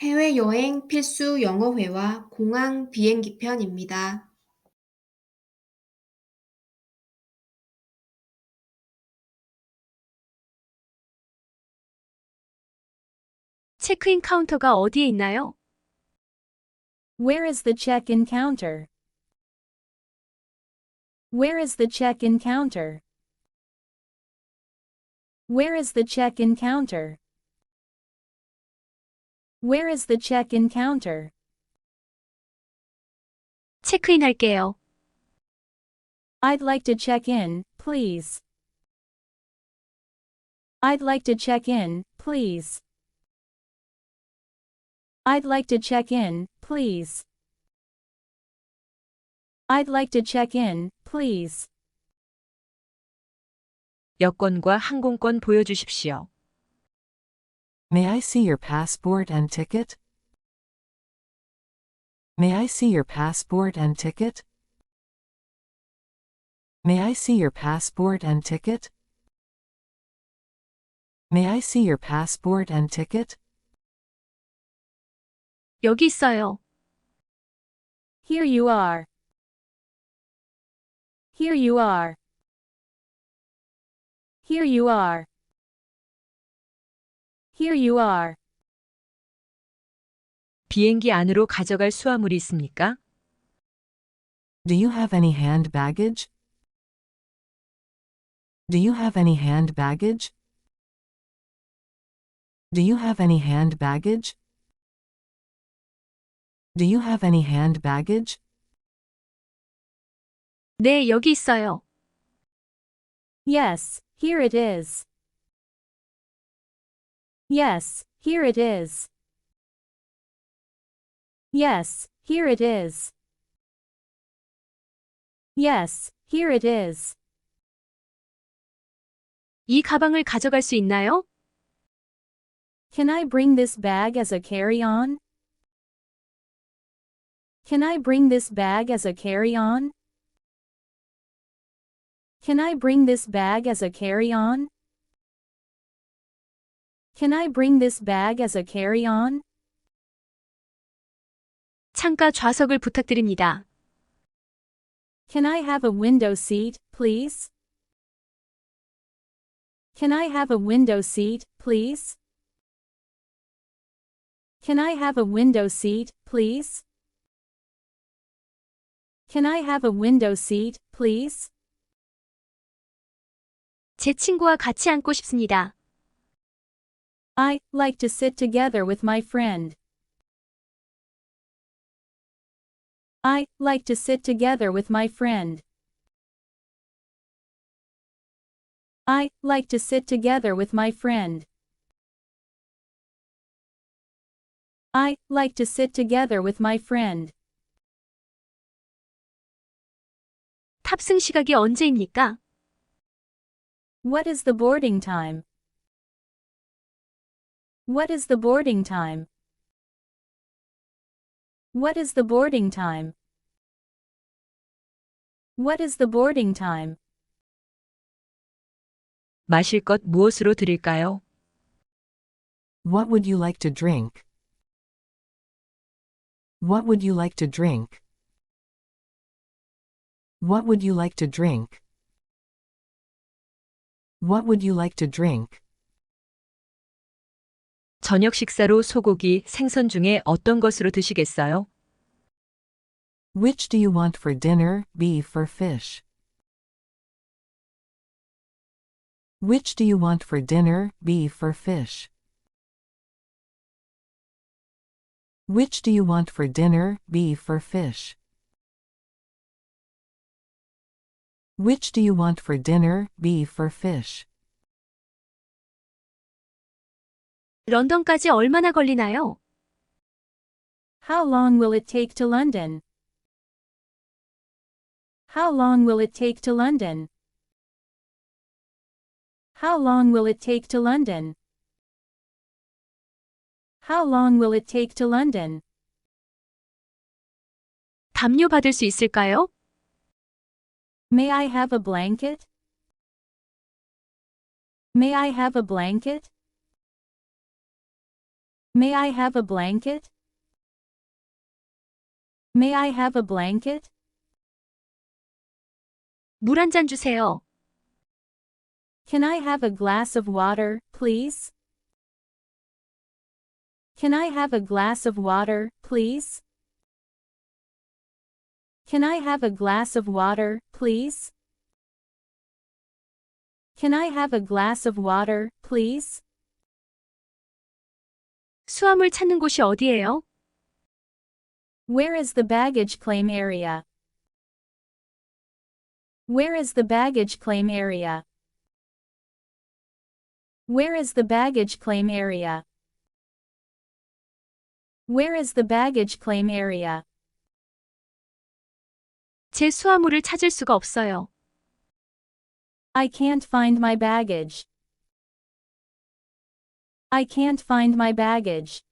해외여행 필수 영어회화 공항 비행기 편입니다. 체크인 카운터가 어디에 있나요? Where is the check-in counter? Where is the check-in counter? Where is the check-in counter? Where is the check-in counter? 체크인 할게요. I'd like to check in, please. I'd like to check in, please. I'd like to check in, please. I'd like to check in, please. 여권과 항공권 보여주십시오. May I see your passport and ticket? May I see your passport and ticket? May I see your passport and ticket? May I see your passport and ticket? 여기 있어요. Here you are. Here you are. Here you are. Here you are. 비행기 안으로 가져갈 수화물이 있습니까? Do you have any hand baggage? Do you have any hand baggage? Do you have any hand baggage? Do you have any hand baggage? 네, 여기 있어요. Yes, here it is. Yes, here it is. Yes, here it is. Yes, here it is. 이 가방을 가져갈 수 있나요? Can I bring this bag as a carry-on? Can I bring this bag as a carry-on? Can I bring this bag as a carry-on? Can I bring this bag as a carry-on? 창가 좌석을 부탁드립니다. Can I have a window seat, please? Can I have a window seat, please? Can I have a window seat, please? Can I have a window seat, please? 제 친구와 같이 앉고 싶습니다. I like to sit together with my friend. I like to sit together with my friend. I like to sit together with my friend. I like to sit together with my friend. 탑승 시각이 언제입니까? What is the boarding time? What is the boarding time? What is the boarding time? What is the boarding time? 마실 것 무엇으로 드릴까요? What would you like to drink? What would you like to drink? What would you like to drink? What would you like to drink? 저녁 식사로 소고기, 생선 중에 어떤 것으로 드시겠어요? Which do you want for dinner, beef or fish? Which do you want for dinner, beef or fish? Which do you want for dinner, beef or fish? Which do you want for dinner, beef or fish? 런던까지 얼마나 걸리나요? How long will it take to London? How long will it take to London? How long will it take to London? How long will it take to London? 담요 받을 수 있을까요? May I have a blanket? May I have a blanket? May I have a blanket? May I have a blanket? 물 한 잔 주세요. Can I have a glass of water, please? Can I have a glass of water, please? Can I have a glass of water, please? Can I have a glass of water, please? 수화물 찾는 곳이 어디예요? Where is the baggage claim area? Where is the baggage claim area? Where is the baggage claim area? Where is the baggage claim area? 제 수화물을 찾을 수가 없어요. I can't find my baggage. I can't find my baggage.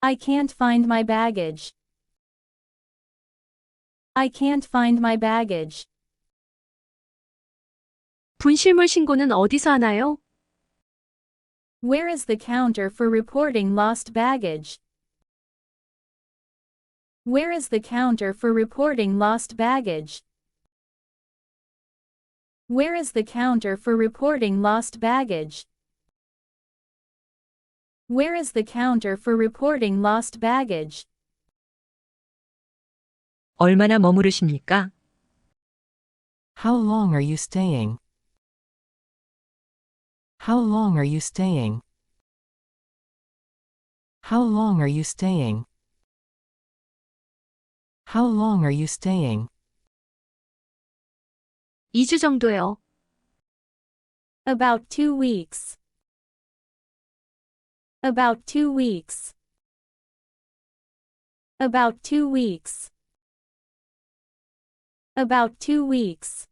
I can't find my baggage. I can't find my baggage. 분실물 신고는 어디서 하나요? Where is the counter for reporting lost baggage? Where is the counter for reporting lost baggage? Where is the counter for reporting lost baggage? Where is the counter for reporting lost baggage? 얼마나 머무르십니까? How long are you staying? How long are you staying? How long are you staying? How long are you staying? 2주 정도요. About 2 weeks. About 2 weeks. About 2 weeks. About 2 weeks.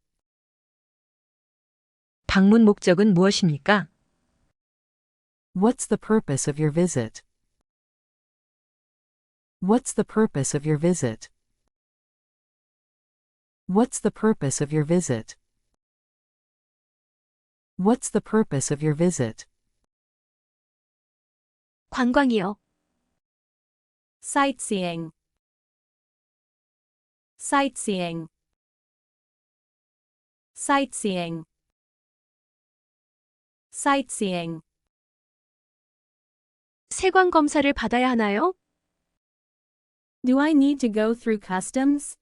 방문 목적은 무엇입니까? What's the purpose of your visit? What's the purpose of your visit? What's the purpose of your visit? What's the purpose of your visit? 관광이요. Sightseeing. Sightseeing. Sightseeing. Sightseeing. 세관 검사를 받아야 하나요? Do I need to go through customs?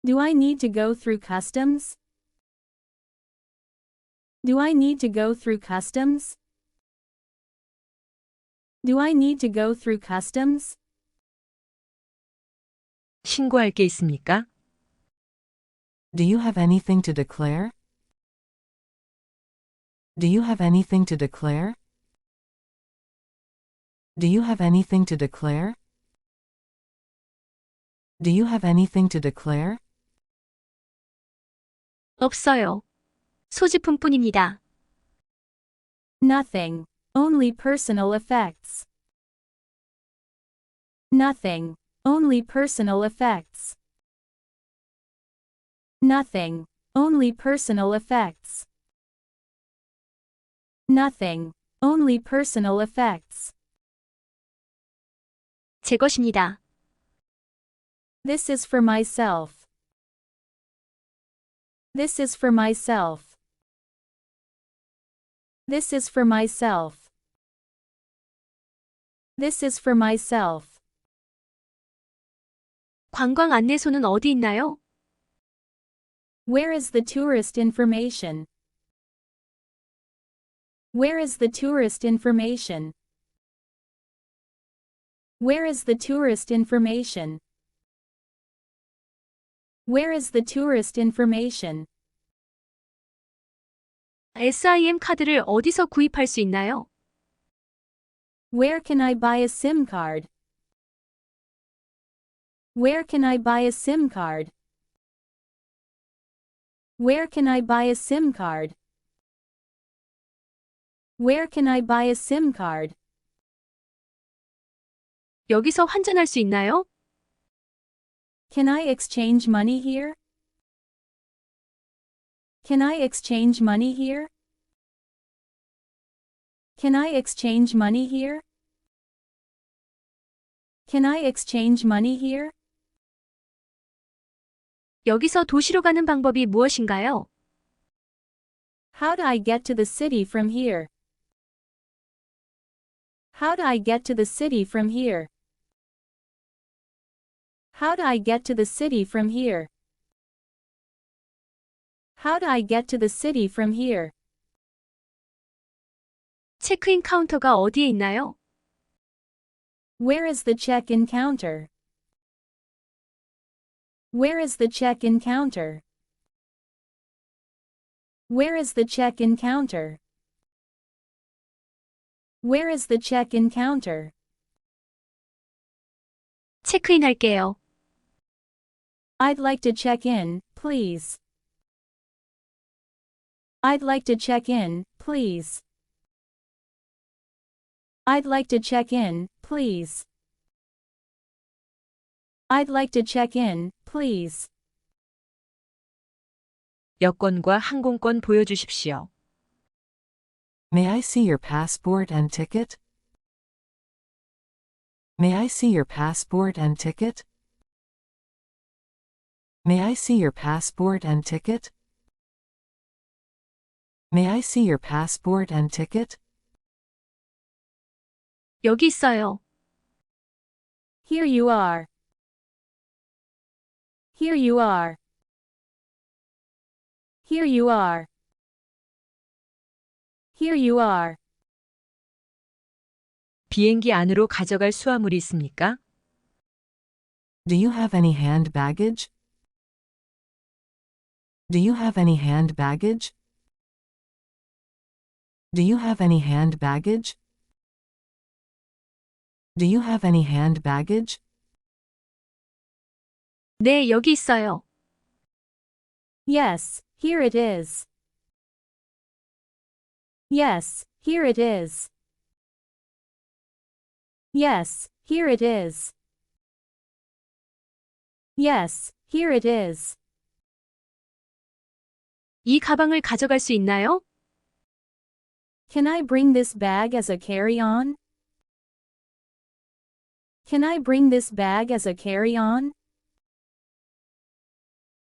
Do I need to go through customs? Do I need to go through customs? Do I need to go through customs? 신고할 게 있습니까? Do you have anything to declare? Do you have anything to declare? Do you have anything to declare? Do you have anything to declare? 없어요. 소지품뿐입니다. Nothing. Only personal effects. Nothing. Only personal effects. Nothing. Only personal effects. Nothing. Only personal effects. 제 것입니다. This is for myself. This is for myself. This is for myself. This is for myself. 관광 안내소는 어디 있나요? Where is the tourist information? Where is the tourist information? Where is the tourist information? Where is the tourist information? SIM 카드를 어디서 구입할 수 있나요? Where can I buy a SIM card? Where can I buy a SIM card? Where can I buy a SIM card? Where can I buy a SIM card? 여기서 환전할 수 있나요? Can I exchange money here? Can I exchange money here? Can I exchange money here? Can I exchange money here? 여기서 도시로 가는 방법이 무엇인가요? How do I get to the city from here? How do I get to the city from here? How do I get to the city from here? How do I get to the city from here? 체크인 카운터가 어디에 있나요? Where is the check-in counter? Where is the check-in counter? Where is the check-in counter? Where is the check-in counter? 체크인 할게요. I'd like to check in, please. I'd like to check in, please. I'd like to check in, please. I'd like to check in, please. 여권과 항공권 보여주십시오. May I see your passport and ticket? May I see your passport and ticket? May I see your passport and ticket? May I see your passport and ticket? 여기 있어요. Here you are. Here you are. Here you are. Here you are. 비행기 안으로 가져갈 수화물이 있습니까? Do you have any hand baggage? Do you have any hand baggage? Do you have any hand baggage? Do you have any hand baggage? 네, 여기 있어요. Yes, here it is. Yes, here it is. Yes, here it is. Yes, here it is. 이 가방을 가져갈 수 있나요? Can I bring this bag as a carry-on? Can I bring this bag as a carry-on?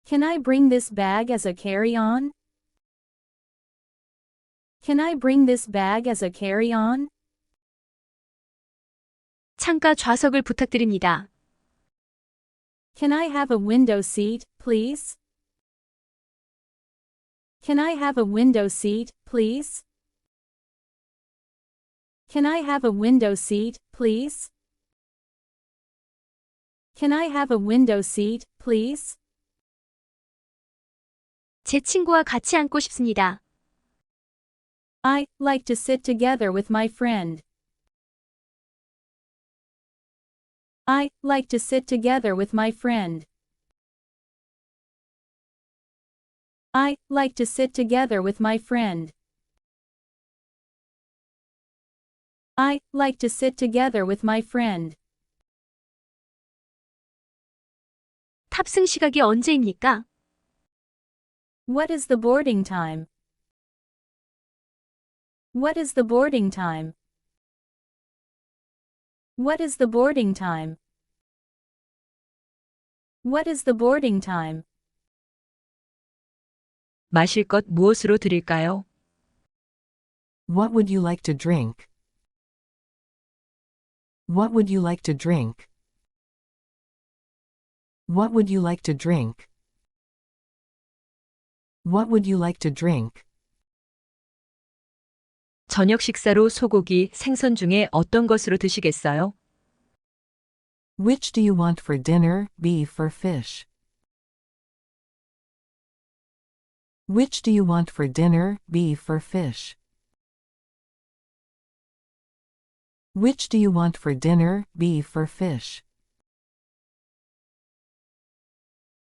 Can I bring this bag as a carry-on? Can I bring this bag as a carry-on? 창가 좌석을 부탁드립니다. Can I have a window seat, please? Can I have a window seat, please? Can I have a window seat, please? Can I have a window seat, please? 제 친구와 같이 앉고 싶습니다. I like to sit together with my friend. I like to sit together with my friend. I like to sit together with my friend. I like to sit together with my friend. 탑승 시각이 언제입니까? What is the boarding time? What is the boarding time? What is the boarding time? What is the boarding time? 마실 것 무엇으로 드릴까요? What would you like to drink? What would you like to drink? What would you like to drink? What would you like to drink? 저녁 식사로 소고기, 생선 중에 어떤 것으로 드시겠어요? Which do you want for dinner, beef or fish? Which do you want for dinner, beef or fish? Which do you want for dinner, beef or fish?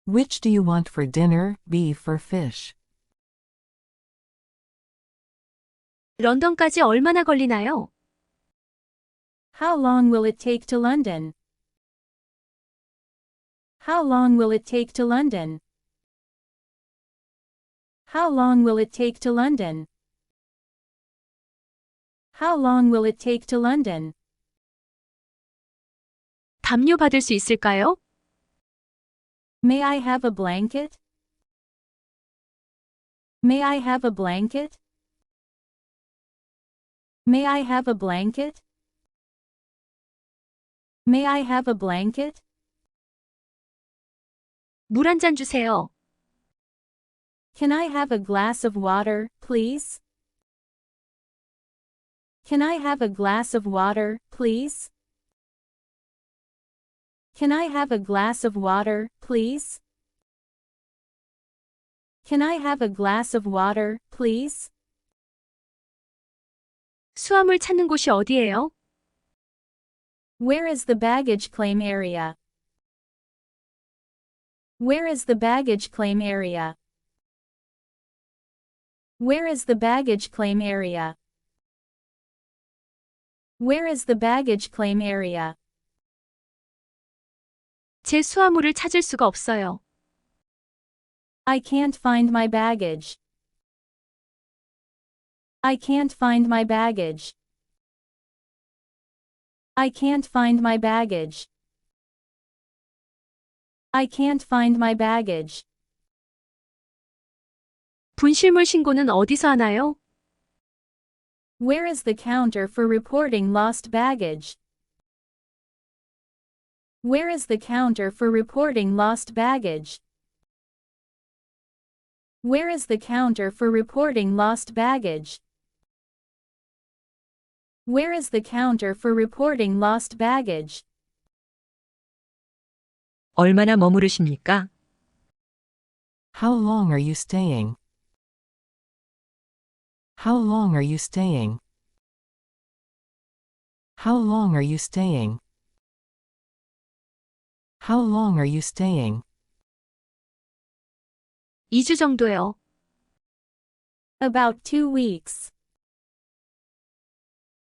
Which do you want for dinner, beef or fish? 런던까지 얼마나 걸리나요? How long will it take to London? How long will it take to London? How long will it take to London? How long will it take to London? 담요 받을 수 있을까요? May I have a blanket? May I have a blanket? May I have a blanket? May I have a blanket? 물 한 잔 주세요. Can I have a glass of water, please? Can I have a glass of water, please? Can I have a glass of water, please? Can I have a glass of water, please? 수화물 찾는 곳이 어디예요? Where is the baggage claim area? Where is the baggage claim area? Where is the baggage claim area? Where is the baggage claim area? 제 수화물을 찾을 수가 없어요. I can't find my baggage. I can't find my baggage. I can't find my baggage. I can't find my baggage. 분실물 신고는 어디서 하나요? Where is the counter for reporting lost baggage? Where is the counter for reporting lost baggage? Where is the counter for reporting lost baggage? Where is the counter for reporting lost baggage? 얼마나 머무르십니까? How long are you staying? How long are you staying? How long are you staying? How long are you staying? 2주 정도요. About 2 weeks.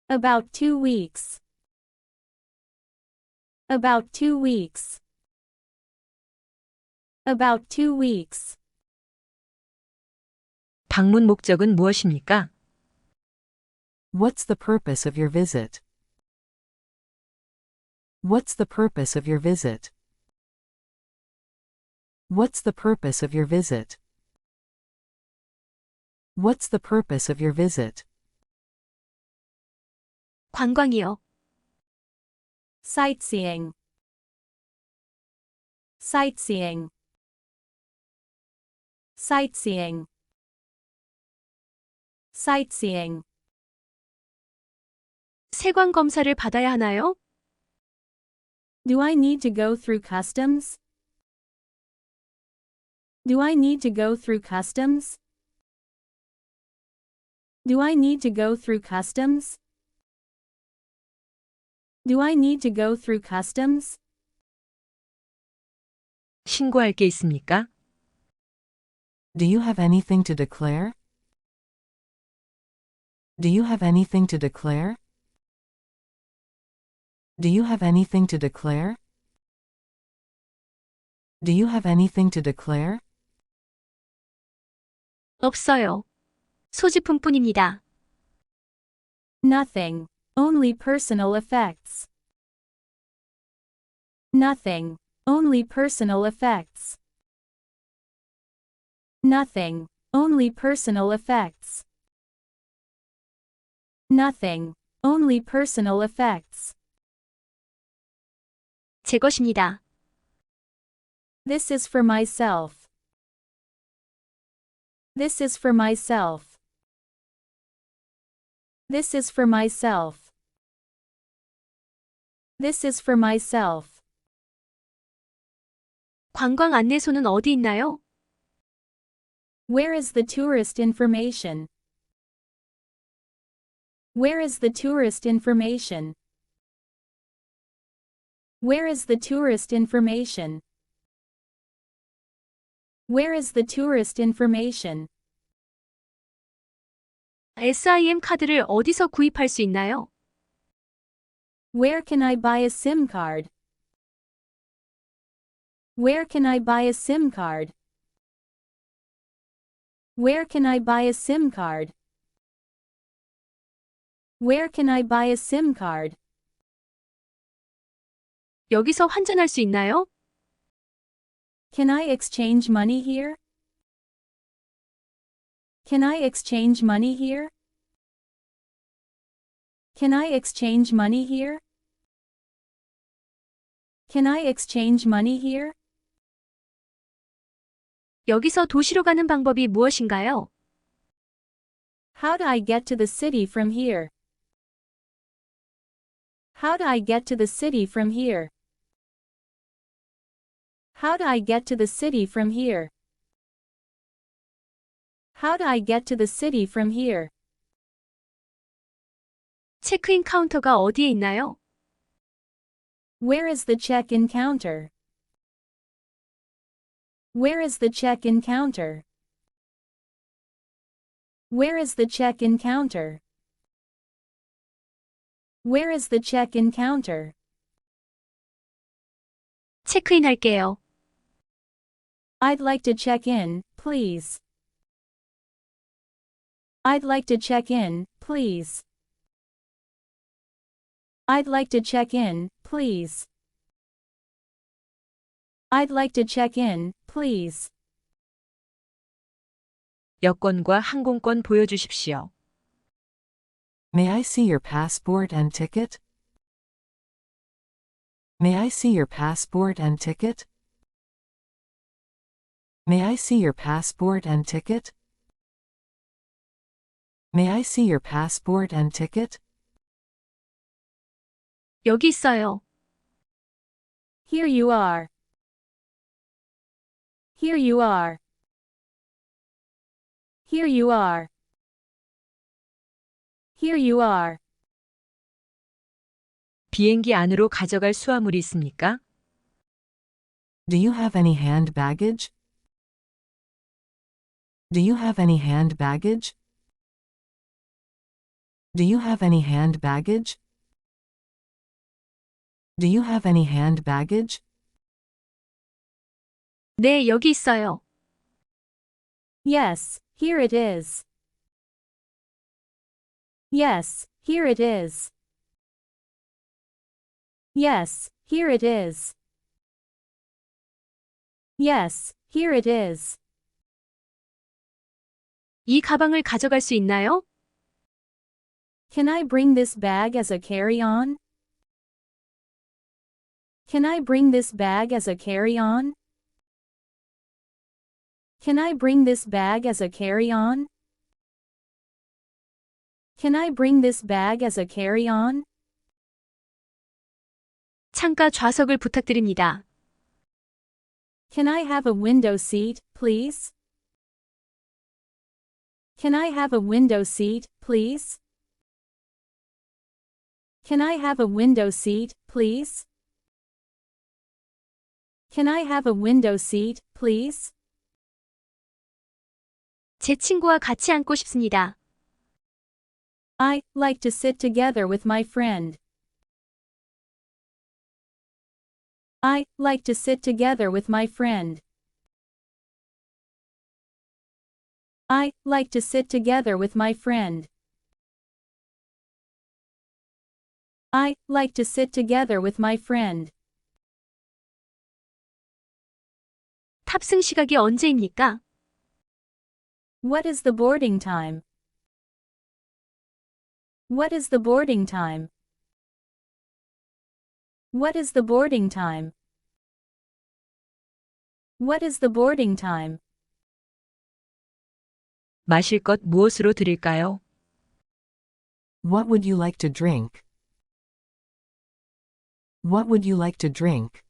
About 2 weeks. About 2 weeks. About 2 weeks. 방문 목적은 무엇입니까? What's the purpose of your visit? What's the purpose of your visit? What's the purpose of your visit? What's the purpose of your visit? 관광이요. Sightseeing. Sightseeing. Sightseeing. Sightseeing. 세관 검사를 받아야 하나요? Do I need to go through customs? Do I need to go through customs? Do I need to go through customs? Do I need to go through customs? 신고할 게 있습니까? Do you have anything to declare? Do you have anything to declare? Do you have anything to declare? Do you have anything to declare? 없어요. 소지품뿐입니다. Nothing. Only personal effects. Nothing. Only personal effects. Nothing. Only personal effects. Nothing. Only personal effects. 제 것입니다. This is for myself. This is for myself. This is for myself. This is for myself. 관광 안내소는 어디 있나요? Where is the tourist information? Where is the tourist information? Where is the tourist information? Where is the tourist information? SIM 카드를 어디서 구입할 수 있나요? Where can I buy a SIM card? Where can I buy a SIM card? Where can I buy a SIM card? Where can I buy a SIM card? 여기서 환전할 수 있나요? Can I exchange money here? Can I exchange money here? Can I exchange money here? Can I exchange money here? 여기서 도시로 가는 방법이 무엇인가요? How do I get to the city from here? How do I get to the city from here? How do I get to the city from here? How do I get to the city from here? 체크인 카운터가 어디에 있나요? Where is the check-in counter? Where is the check-in counter? Where is the check-in counter? Where is the check-in counter? 체크인 할게요. I'd like to check in, please. I'd like to check in, please. I'd like to check in, please. I'd like to check in, please. 여권과 항공권 보여주십시오. May I see your passport and ticket? May I see your passport and ticket? May I see your passport and ticket? May I see your passport and ticket? 여기 있어요. Here you are. Here you are. Here you are. Here you are. 비행기 안으로 가져갈 수화물이 있습니까? Do you have any hand baggage? Do you have any hand baggage? Do you have any hand baggage? Do you have any hand baggage? 네, 여기 있어요. Yes, here it is. Yes, here it is. Yes, here it is. Yes, here it is. 이 가방을 가져갈 수 있나요? Can I bring this bag as a carry-on? Can I bring this bag as a carry-on? Can I bring this bag as a carry-on? Can I bring this bag as a carry-on? 창가 좌석을 부탁드립니다. Can I have a window seat, please? Can I have a window seat, please? Can I have a window seat, please? Can I have a window seat, please? 제 친구와 같이 앉고 싶습니다. I like to sit together with my friend. I like to sit together with my friend. I like to sit together with my friend. I like to sit together with my friend. 탑승 시각이 언제입니까? What is the boarding time? What is the boarding time? What is the boarding time? What is the boarding time? 마실 것 무엇으로 드릴까요? What would you like to drink? What would you like to drink?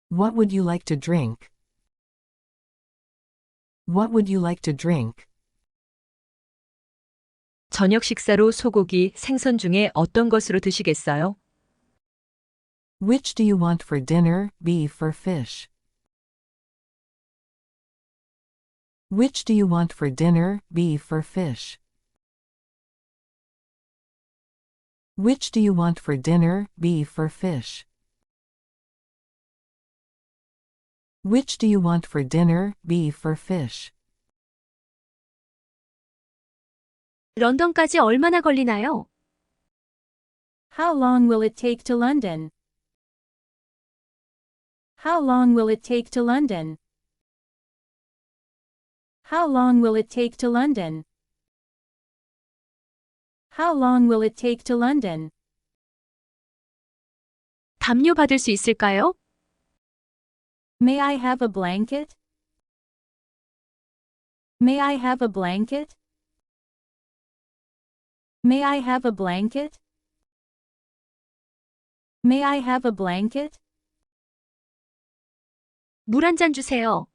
What would you like to drink? What would you like to drink? 저녁 식사로 소고기, 생선 중에 어떤 것으로 드시겠어요? Which do you want for dinner, beef or fish? Which do you want for dinner, beef or fish? Which do you want for dinner, beef or fish? Which do you want for dinner, beef or fish? 런던까지 얼마나 걸리나요? How long will it take to London? How long will it take to London? How long will it take to London? How long will it take to London? 담요 받을 수 있을까요? May I have a blanket? May I have a blanket? May I have a blanket? May I have a blanket? 물 한 잔 주세요.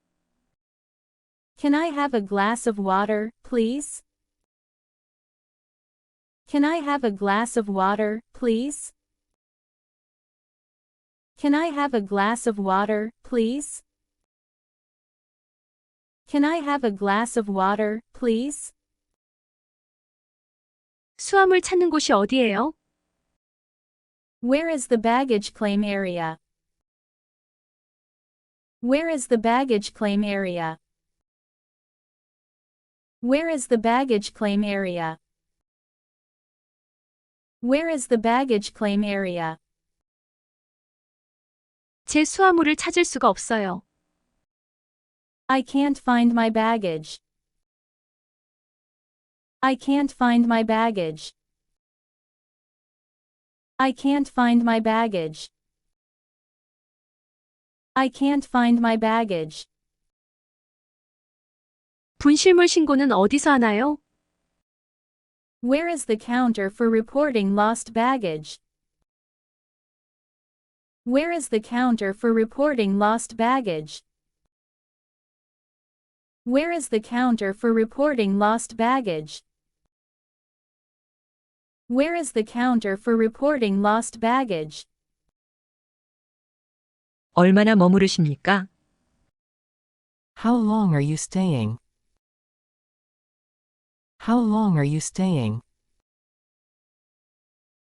Can I have a glass of water, please? Can I have a glass of water, please? Can I have a glass of water, please? Can I have a glass of water, please? 수화물 찾는 곳이 어디예요? Where is the baggage claim area? Where is the baggage claim area? Where is the baggage claim area? Where is the baggage claim area? 제 수화물을 찾을 수가 없어요. I can't find my baggage. I can't find my baggage. I can't find my baggage. I can't find my baggage. 분실물 신고는 어디서 하나요? Where is the counter for reporting lost baggage? Where is the counter for reporting lost baggage? Where is the counter for reporting lost baggage? Where is the counter for reporting lost baggage? 얼마나 머무르십니까? How long are you staying? How long are you staying?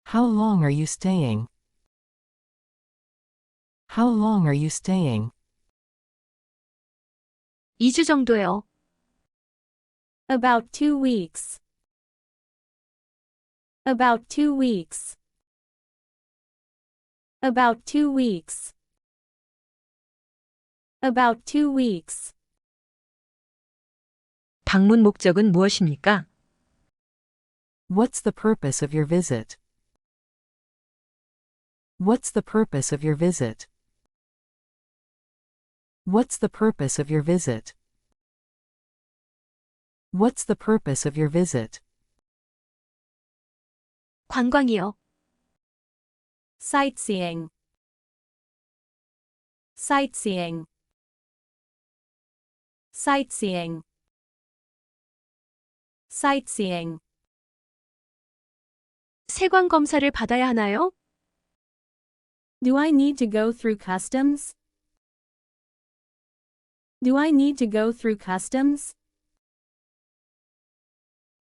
How long are you staying? How long are you staying? 2주 정도요. About 2 weeks. About 2 weeks. About 2 weeks. About 2 weeks. 방문 목적은 무엇입니까? What's the purpose of your visit? What's the purpose of your visit? What's the purpose of your visit? What's the purpose of your visit? 관광이요. Sightseeing. Sightseeing. Sightseeing. Sightseeing. 세관 검사를 받아야 하나요? Do I need to go through customs? Do I need to go through customs?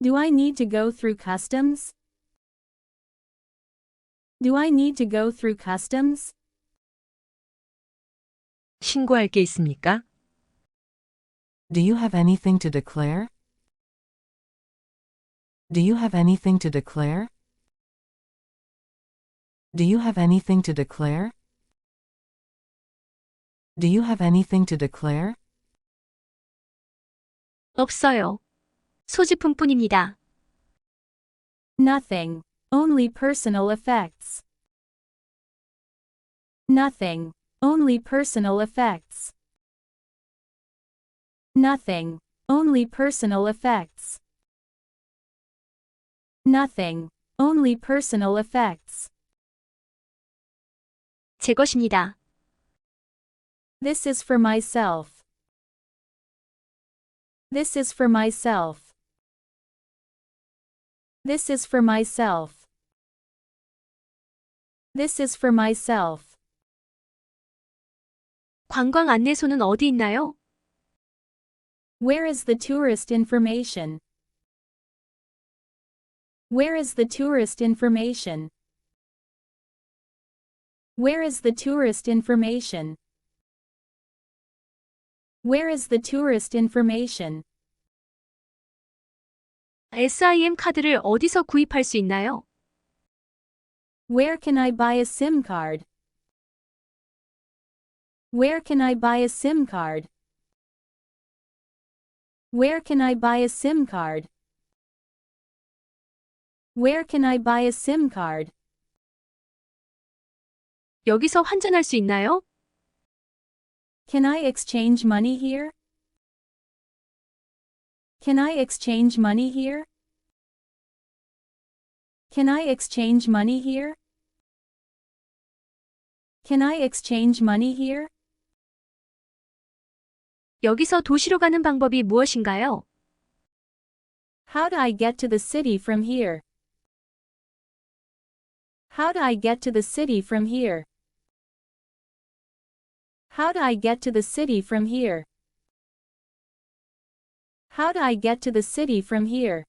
Do I need to go through customs? Do I need to go through customs? 신고할 게 있습니까? Do you have anything to declare? Do you have anything to declare? Do you have anything to declare? Do you have anything to declare? 없어요. 소지품뿐입니다. Nothing. Only personal effects. Nothing. Only personal effects. Nothing. Only personal effects. Nothing. Only personal effects. 제 것입니다. This is for myself. This is for myself. This is for myself. This is for myself. 관광 안내소는 어디 있나요? Where is the tourist information? Where is the tourist information? Where is the tourist information? Where is the tourist information? SIM 카드를 어디서 구입할 수 있나요? Where can I buy a SIM card? Where can I buy a SIM card? Where can I buy a SIM card? Where can I buy a SIM card? 여기서 환전할 수 있나요? Can I exchange money here? Can I exchange money here? Can I exchange money here? Can I exchange money here? 여기서 도시로 가는 방법이 무엇인가요? How do I get to the city from here? How do I get to the city from here? How do I get to the city from here? How do I get to the city from here?